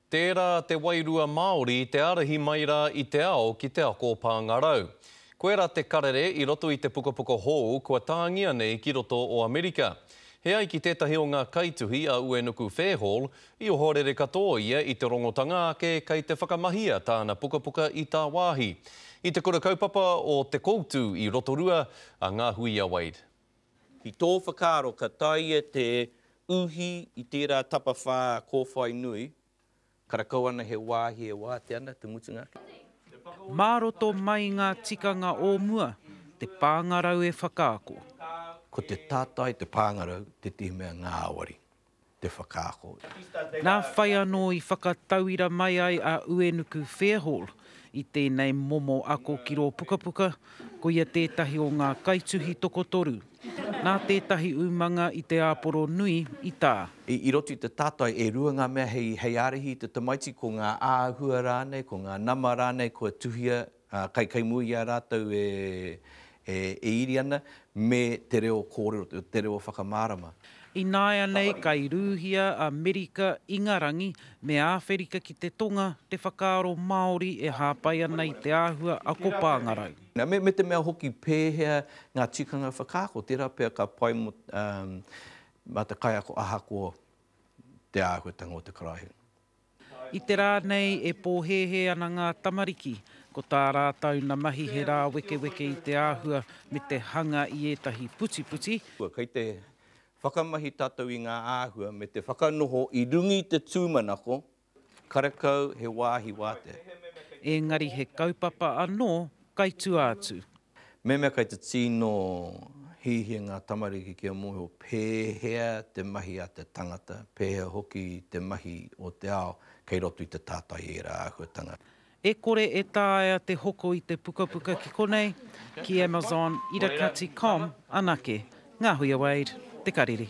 Tērā te wairua Māori te arahi mai rā I te ao ki te ako Pāngarau. Koe rā te karere I roto I te pukapuka hou kua tāngia nei ki roto o Amerika. He ai ki tētahi o ngā kaituhi a Uenuku Fairhall I o horere katoa ia I te rongotanga ake kei te whakamahia tāna pukapuka I tā wāhi. I te kura kaupapa o te koutu I Rotorua a ngā hui a Wade. I tō whakaaro ka taia te uhi I tērā tapawhā kōwhai nui, karakau ana he wāhi e wā te ana, te mutunga. Māroto mai ngā tikanga o mua, te Pāngarau e whakaako. Ko te tātai te Pāngarau, te tihi mea ngā awari, te whakaako. Nā whai anō I whakatauira mai ai a Uenuku Fairhall, I tēnei momo ako ki rō pukapuka, ko ia tētahi o ngā kaituhi tokotoru. Nā tētahi umanga I te āporo nui I tā. I roto I te tātai e rua ngā mea hei arihi te tamaiti ko ngā āhua rānei, ko ngā nama rānei, ko tuhia kai mui a rātou e iri ana, me te reo kōrero, te reo whakamārama. I nāia nei kai rūhia Amerika Ingarangi me Āwherika ki te tonga te whakaaro Māori e hāpai ana I te āhua ako Pāngarau. Me te mea hoki pēhea ngā tikanga whakaako, tērā pēr ka pai mo te kai ako ahakoa te āhuatanga o te karahi. I te rā nei e pōhehe ana ngā tamariki, ko tā rātau na mahi he rā weke I te āhua me te hanga I ētahi puti. Kei te whakamahi tātou I ngā āhua me te whakanoho I rungi te tūmanako, karakau he wāhi wāte. Engari he kaupapa anō, kai tu atu. Me mea kai te tino hihi ngā tamariki kia moho pēhea te mahi a te tangata, pēhea hoki te mahi o te ao, kei roto I te tātai e rā āhuatanga. E kore e tāia te hoko I te pukapuka ki konei, ki Amazon, irakati.com, anake, ngā hui a Wade, te kariri.